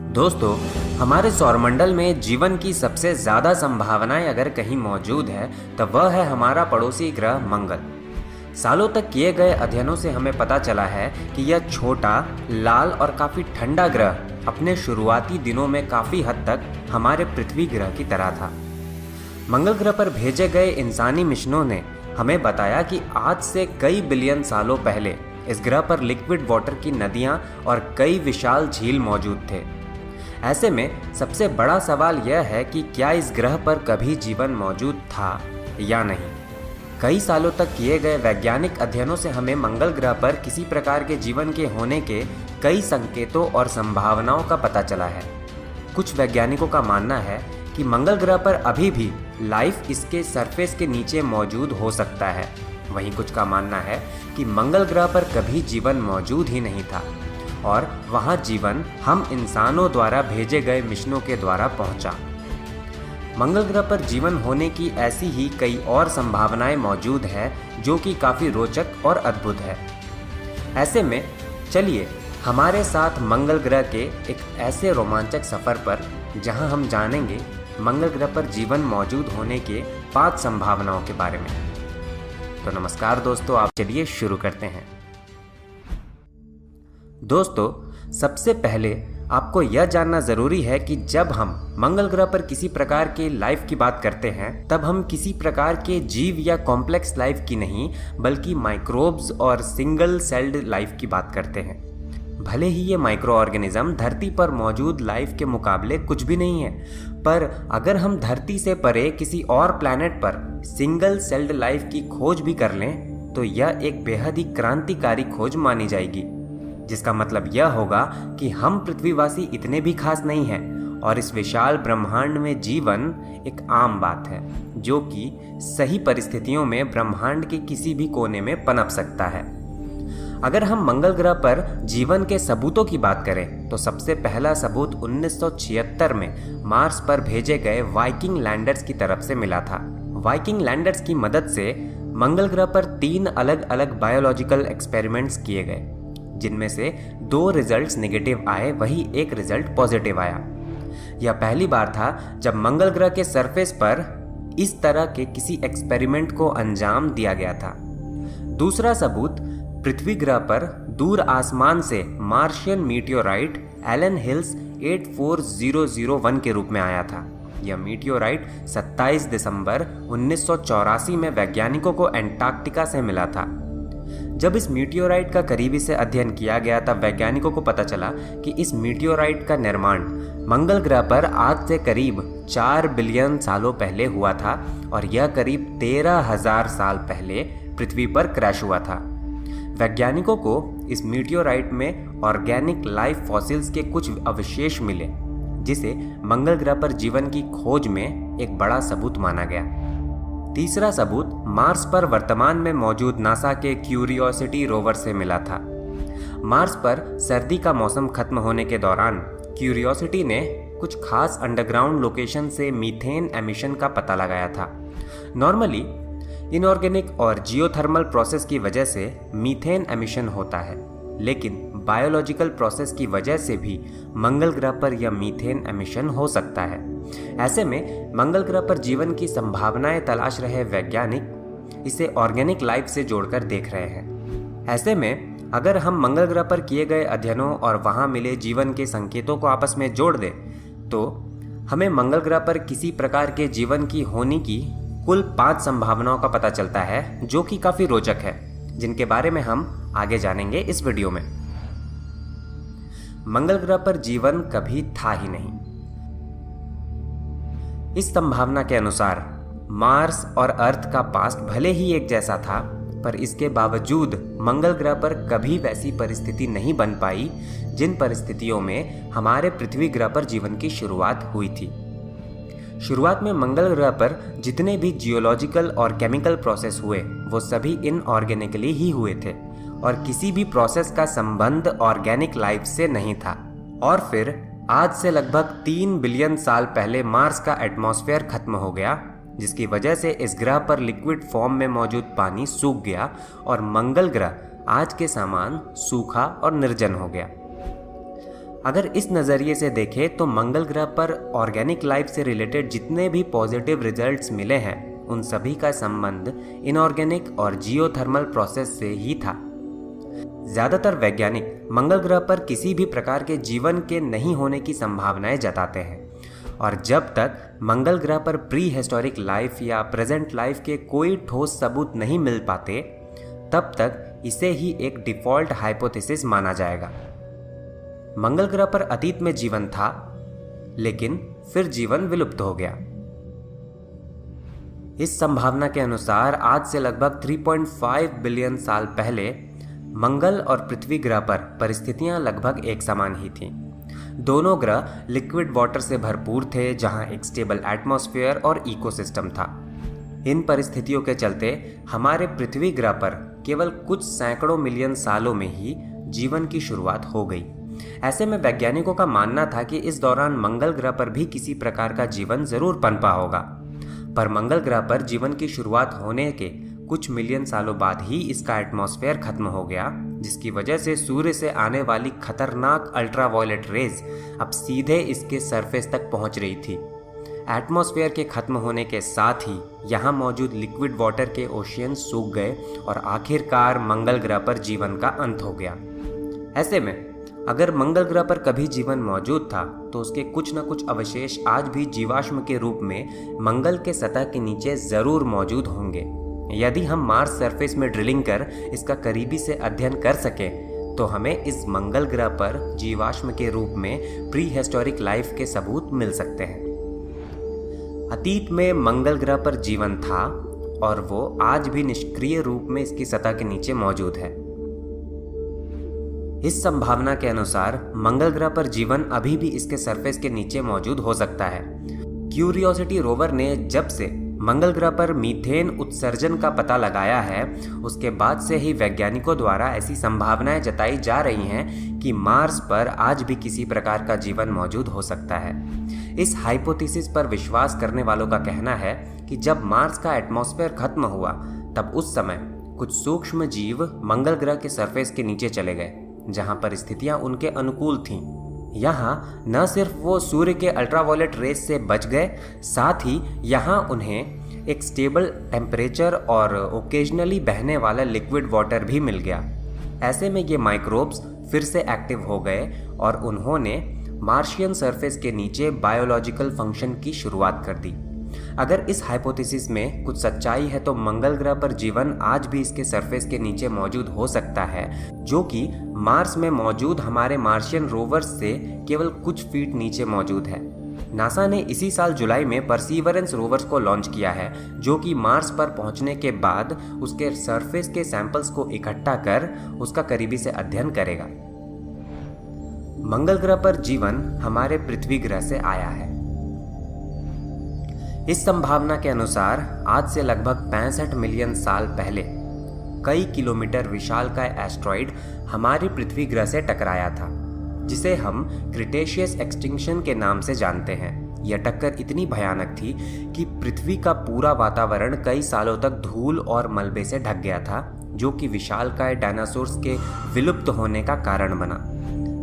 दोस्तों, हमारे सौरमंडल में जीवन की सबसे ज़्यादा संभावनाएं अगर कहीं मौजूद है तो वह है हमारा पड़ोसी ग्रह मंगल। सालों तक किए गए अध्ययनों से हमें पता चला है कि यह छोटा, लाल और काफ़ी ठंडा ग्रह अपने शुरुआती दिनों में काफ़ी हद तक हमारे पृथ्वी ग्रह की तरह था। मंगल ग्रह पर भेजे गए इंसानी मिशनों ने हमें बताया कि आज से कई बिलियन सालों पहले इस ग्रह पर लिक्विड वाटर की नदियां और कई विशाल झील मौजूद थे। ऐसे में सबसे बड़ा सवाल यह है कि क्या इस ग्रह पर कभी जीवन मौजूद था या नहीं। कई सालों तक किए गए वैज्ञानिक अध्ययनों से हमें मंगल ग्रह पर किसी प्रकार के जीवन के होने के कई संकेतों और संभावनाओं का पता चला है। कुछ वैज्ञानिकों का मानना है कि मंगल ग्रह पर अभी भी लाइफ इसके सरफेस के नीचे मौजूद हो सकता है। वहीं कुछ का मानना है कि मंगल ग्रह पर कभी जीवन मौजूद ही नहीं था और वहां जीवन हम इंसानों द्वारा भेजे गए मिशनों के द्वारा पहुंचा। मंगल ग्रह पर जीवन होने की ऐसी ही कई और संभावनाएं मौजूद है जो कि काफ़ी रोचक और अद्भुत है। ऐसे में चलिए हमारे साथ मंगल ग्रह के एक ऐसे रोमांचक सफ़र पर जहां हम जानेंगे मंगल ग्रह पर जीवन मौजूद होने के 5 संभावनाओं के बारे में। तो नमस्कार दोस्तों, आप चलिए शुरू करते हैं। दोस्तों, सबसे पहले आपको यह जानना ज़रूरी है कि जब हम मंगल ग्रह पर किसी प्रकार के लाइफ की बात करते हैं तब हम किसी प्रकार के जीव या कॉम्प्लेक्स लाइफ की नहीं बल्कि माइक्रोब्स और सिंगल सेल्ड लाइफ की बात करते हैं। भले ही ये माइक्रो ऑर्गेनिज्म धरती पर मौजूद लाइफ के मुकाबले कुछ भी नहीं है, पर अगर हम धरती से परे किसी और प्लैनेट पर सिंगल सेल्ड लाइफ की खोज भी कर लें तो यह एक बेहद ही क्रांतिकारी खोज मानी जाएगी। जिसका मतलब यह होगा कि हम पृथ्वीवासी इतने भी खास नहीं हैं और इस विशाल ब्रह्मांड में जीवन एक आम बात है जो कि सही परिस्थितियों में ब्रह्मांड के किसी भी कोने में पनप सकता है। अगर हम मंगल ग्रह पर जीवन के सबूतों की बात करें तो सबसे पहला सबूत 1976 में मार्स पर भेजे गए वाइकिंग लैंडर्स की तरफ से मिला था। वाइकिंग लैंडर्स की मदद से मंगल ग्रह पर 3 अलग अलग बायोलॉजिकल एक्सपेरिमेंट्स किए गए, जिनमें से 2 रिजल्ट्स नेगेटिव आए, वही एक रिजल्ट पॉजिटिव आया। यह पहली बार था जब मंगल ग्रह के सरफेस पर इस तरह के किसी एक्सपेरिमेंट को अंजाम दिया गया था। दूसरा सबूत पृथ्वी ग्रह पर दूर आसमान से मार्शियन मीटियोराइट एलन हिल्स 84001 के रूप में आया था। यह मीटियोराइट 27 दिसंबर 1984 में वैज्ञानिकों को एंटार्क्टिका से मिला था। जब इस मीटियोराइट का करीबी से अध्ययन किया गया तब वैज्ञानिकों को पता चला कि इस मीटियोराइट का निर्माण मंगल ग्रह पर आज से करीब 4 बिलियन सालों पहले हुआ था और यह करीब 13,000 साल पहले पृथ्वी पर क्रैश हुआ था। वैज्ञानिकों को इस मीटियोराइट में ऑर्गेनिक लाइफ फॉसिल्स के कुछ अवशेष मिले, जिसे मंगल ग्रह पर जीवन की खोज में एक बड़ा सबूत माना गया। तीसरा सबूत मार्स पर वर्तमान में मौजूद नासा के क्यूरियोसिटी रोवर से मिला था। मार्स पर सर्दी का मौसम खत्म होने के दौरान क्यूरियोसिटी ने कुछ खास अंडरग्राउंड लोकेशन से मीथेन एमिशन का पता लगाया था। नॉर्मली इनऑर्गेनिक और जियोथर्मल प्रोसेस की वजह से मीथेन एमिशन होता है, लेकिन बायोलॉजिकल प्रोसेस की वजह से भी मंगल ग्रह पर यह मीथेन एमिशन हो सकता है। ऐसे में मंगल ग्रह पर जीवन की संभावनाएं तलाश रहे वैज्ञानिक इसे ऑर्गेनिक लाइफ से जोड़कर देख रहे हैं। ऐसे में अगर हम मंगल ग्रह पर किए गए अध्ययनों और वहां मिले जीवन के संकेतों को आपस में जोड़ दें तो हमें मंगल ग्रह पर किसी प्रकार के जीवन की होने की कुल 5 संभावनाओं का पता चलता है, जो कि काफी रोचक है, जिनके बारे में हम आगे जानेंगे इस वीडियो में। मंगल ग्रह पर जीवन कभी था ही नहीं। इस संभावना के अनुसार मार्स और अर्थ का पास्ट भले ही एक जैसा था, पर इसके बावजूद मंगल ग्रह पर कभी वैसी परिस्थिति नहीं बन पाई जिन परिस्थितियों में हमारे पृथ्वी ग्रह पर जीवन की शुरुआत हुई थी। शुरुआत में मंगल ग्रह पर जितने भी जियोलॉजिकल और केमिकल प्रोसेस हुए वो सभी इनऑर्गेनिकली ही हुए थे और किसी भी प्रोसेस का संबंध ऑर्गेनिक लाइफ से नहीं था। और फिर आज से लगभग 3 बिलियन साल पहले मार्स का एटमॉस्फेयर खत्म हो गया, जिसकी वजह से इस ग्रह पर लिक्विड फॉर्म में मौजूद पानी सूख गया और मंगल ग्रह आज के समान सूखा और निर्जन हो गया। अगर इस नज़रिए से देखें तो मंगल ग्रह पर ऑर्गेनिक लाइफ से रिलेटेड जितने भी पॉजिटिव रिजल्ट्स मिले हैं उन सभी का संबंध इनऑर्गेनिक और जियोथर्मल प्रोसेस से ही था। ज़्यादातर वैज्ञानिक मंगल ग्रह पर किसी भी प्रकार के जीवन के नहीं होने की संभावनाएं जताते हैं और जब तक मंगल ग्रह पर प्री हिस्टोरिक लाइफ या प्रेजेंट लाइफ के कोई ठोस सबूत नहीं मिल पाते तब तक इसे ही एक डिफ़ॉल्ट हाइपोथेसिस माना जाएगा। मंगल ग्रह पर अतीत में जीवन था लेकिन फिर जीवन विलुप्त हो गया। इस संभावना के अनुसार आज से लगभग 3.5 बिलियन साल पहले मंगल और पृथ्वी ग्रह पर परिस्थितियां लगभग एक समान ही थीं। दोनों ग्रह लिक्विड वाटर से भरपूर थे जहां एक स्टेबल एटमॉस्फेयर और इकोसिस्टम था। इन परिस्थितियों के चलते हमारे पृथ्वी ग्रह पर केवल कुछ सैकड़ों मिलियन सालों में ही जीवन की शुरुआत हो गई। ऐसे में वैज्ञानिकों का मानना था कि इस दौरान मंगल ग्रह पर भी किसी प्रकार का जीवन जरूर पनपा होगा, पर मंगल ग्रह पर जीवन की शुरुआत होने के कुछ मिलियन सालों बाद ही इसका एटमॉस्फेयर खत्म हो गया, जिसकी वजह से सूर्य से आने वाली खतरनाक अल्ट्रावायलेट रेज अब सीधे इसके सरफेस तक पहुंच रही थी। एटमॉस्फेयर के खत्म होने के साथ ही यहाँ मौजूद लिक्विड वाटर के ओशियन सूख गए और आखिरकार मंगल ग्रह पर जीवन का अंत हो गया। ऐसे में अगर मंगल ग्रह पर कभी जीवन मौजूद था तो उसके कुछ न कुछ अवशेष आज भी जीवाश्म के रूप में मंगल के सतह के नीचे जरूर मौजूद होंगे। यदि हम मार्स सरफेस में ड्रिलिंग कर इसका करीबी से अध्ययन कर सकें तो हमें इस मंगल ग्रह पर जीवाश्म के रूप में प्री हिस्टोरिक लाइफ के सबूत मिल सकते हैं। अतीत में मंगल ग्रह पर जीवन था और वो आज भी निष्क्रिय रूप में इसकी सतह के नीचे मौजूद है। इस संभावना के अनुसार मंगल ग्रह पर जीवन अभी भी इसके सरफेस के नीचे मौजूद हो सकता है। क्यूरियोसिटी रोवर ने जब से मंगल ग्रह पर मीथेन उत्सर्जन का पता लगाया है उसके बाद से ही वैज्ञानिकों द्वारा ऐसी संभावनाएं जताई जा रही हैं कि मार्स पर आज भी किसी प्रकार का जीवन मौजूद हो सकता है। इस हाइपोथेसिस पर विश्वास करने वालों का कहना है कि जब मार्स का एटमॉस्फेयर खत्म हुआ तब उस समय कुछ सूक्ष्म जीव मंगल ग्रह के सरफेस के नीचे चले गए जहां परिस्थितियां उनके अनुकूल थीं। यहाँ न सिर्फ वो सूर्य के अल्ट्रावायलेट रेस से बच गए, साथ ही यहाँ उन्हें एक स्टेबल टेम्परेचर और ओकेजनली बहने वाला लिक्विड वाटर भी मिल गया। ऐसे में ये माइक्रोब्स फिर से एक्टिव हो गए और उन्होंने मार्शियन सरफेस के नीचे बायोलॉजिकल फंक्शन की शुरुआत कर दी। अगर इस हाइपोथेसिस में कुछ सच्चाई है तो मंगल ग्रह पर जीवन आज भी इसके सरफेस के नीचे मौजूद हो सकता है, जो कि मार्स में मौजूद हमारे मार्शियन रोवर्स से केवल कुछ फीट नीचे मौजूद है। नासा ने इसी साल जुलाई में परसीवरेंस रोवर्स को लॉन्च किया है, जो कि मार्स पर पहुंचने के बाद उसके सरफेस के सैंपल्स को इकट्ठा कर उसका करीबी से अध्ययन करेगा। मंगल ग्रह पर जीवन हमारे पृथ्वी ग्रह से आया है। इस संभावना के अनुसार आज से लगभग 65 मिलियन साल पहले कई किलोमीटर विशालकाय एस्ट्रॉइड हमारी पृथ्वी ग्रह से टकराया था, जिसे हम क्रिटेशियस एक्सटिंक्शन के नाम से जानते हैं। यह टक्कर इतनी भयानक थी कि पृथ्वी का पूरा वातावरण कई सालों तक धूल और मलबे से ढक गया था, जो कि विशालकाय डायनासोर्स के विलुप्त होने का कारण बना।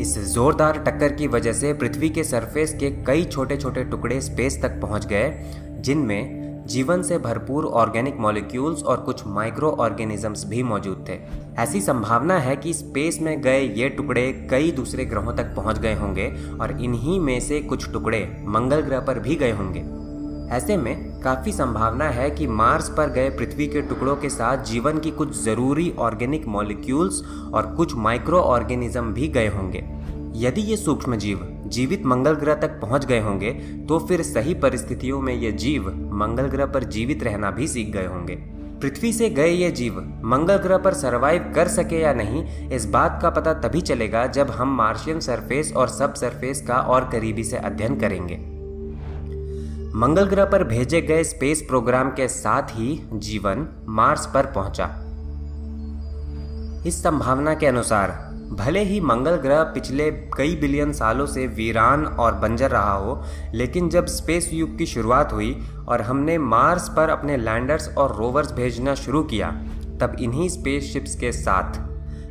इस जोरदार टक्कर की वजह से पृथ्वी के सरफेस के कई छोटे छोटे टुकड़े स्पेस तक पहुंच गए, जिनमें जीवन से भरपूर ऑर्गेनिक मॉलिक्यूल्स और कुछ माइक्रो ऑर्गेनिजम्स भी मौजूद थे। ऐसी संभावना है कि स्पेस में गए ये टुकड़े कई दूसरे ग्रहों तक पहुंच गए होंगे और इन्हीं में से कुछ टुकड़े मंगल ग्रह पर भी गए होंगे। ऐसे में काफ़ी संभावना है कि मार्स पर गए पृथ्वी के टुकड़ों के साथ जीवन की कुछ ज़रूरी ऑर्गेनिक मॉलिक्यूल्स और कुछ माइक्रो ऑर्गेनिज्म भी गए होंगे। यदि ये सूक्ष्म जीव जीवित मंगल ग्रह तक पहुंच गए होंगे तो फिर सही परिस्थितियों में ये जीव मंगल ग्रह पर जीवित रहना भी सीख गए होंगे। पृथ्वी से गए ये जीव मंगल ग्रह पर सरवाइव कर सके या नहीं, इस बात का पता तभी चलेगा जब हम मार्शियन सरफेस और सब सरफेस का और करीबी से अध्ययन करेंगे। मंगल ग्रह पर भेजे गए स्पेस प्रोग्राम के साथ ही जीवन मार्स पर पहुंचा। इस संभावना के अनुसार भले ही मंगल ग्रह पिछले कई बिलियन सालों से वीरान और बंजर रहा हो, लेकिन जब स्पेस युग की शुरुआत हुई और हमने मार्स पर अपने लैंडर्स और रोवर्स भेजना शुरू किया, तब इन्हीं स्पेसशिप्स के साथ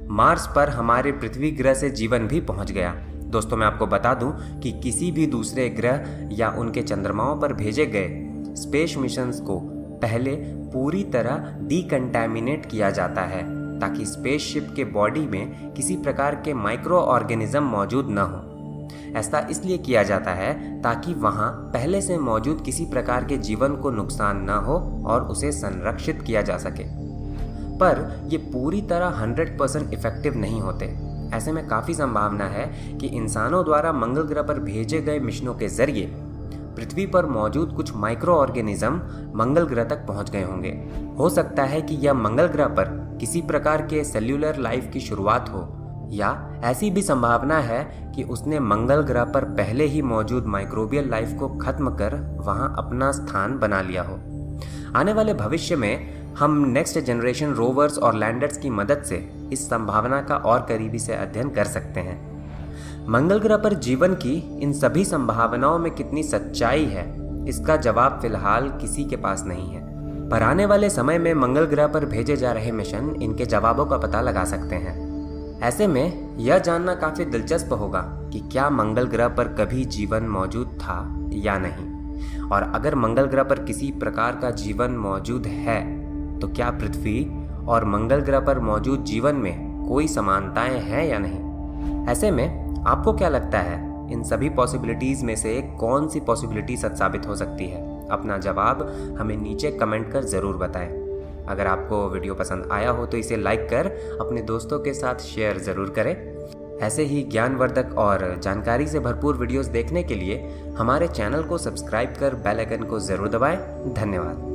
मार्स पर हमारे पृथ्वी ग्रह से जीवन भी पहुंच गया, दोस्तों मैं आपको बता दूं कि किसी भी दूसरे ग्रह या उनके चंद्रमाओं पर भेजे गए स्पेस मिशंस को पहले पूरी तरह डिकंटामिनेट किया जाता है ताकि स्पेसशिप के बॉडी में किसी प्रकार के माइक्रो ऑर्गेनिज्म मौजूद न हो। ऐसा इसलिए किया जाता है ताकि वहां पहले से मौजूद किसी प्रकार के जीवन को नुकसान न हो और उसे संरक्षित किया जा सके। पर ये पूरी तरह 100% इफेक्टिव नहीं होते। ऐसे में काफ़ी संभावना है कि इंसानों द्वारा मंगल ग्रह पर भेजे गए मिशनों के जरिए पृथ्वी पर मौजूद कुछ माइक्रो ऑर्गेनिज्म मंगल ग्रह तक पहुंच गए होंगे। हो सकता है कि यह मंगल ग्रह पर किसी प्रकार के सेल्यूलर लाइफ की शुरुआत हो, या ऐसी भी संभावना है कि उसने मंगल ग्रह पर पहले ही मौजूद माइक्रोबियल लाइफ को खत्म कर वहां अपना स्थान बना लिया हो। आने वाले भविष्य में हम नेक्स्ट जनरेशन रोवर्स और लैंडर्स की मदद से इस संभावना का और करीबी से अध्ययन कर सकते हैं। मंगल ग्रह पर जीवन की इन सभी संभावनाओं में कितनी सच्चाई है, इसका जवाब फिलहाल किसी के पास नहीं है, पर आने वाले समय में मंगल ग्रह पर भेजे जा रहे मिशन इनके जवाबों का पता लगा सकते हैं। ऐसे में यह जानना काफी दिलचस्प होगा कि क्या मंगल ग्रह पर कभी जीवन मौजूद था या नहीं, और अगर मंगल ग्रह पर किसी प्रकार का जीवन मौजूद है तो क्या पृथ्वी और मंगल ग्रह पर मौजूद जीवन में कोई समानताएं हैं या नहीं। ऐसे में आपको क्या लगता है, इन सभी पॉसिबिलिटीज में से कौन सी पॉसिबिलिटी सच साबित हो सकती है? अपना जवाब हमें नीचे कमेंट कर जरूर बताएं। अगर आपको वीडियो पसंद आया हो तो इसे लाइक कर अपने दोस्तों के साथ शेयर ज़रूर करें। ऐसे ही ज्ञानवर्धक और जानकारी से भरपूर वीडियोस देखने के लिए हमारे चैनल को सब्सक्राइब कर बेल आइकन को ज़रूर दबाएं। धन्यवाद।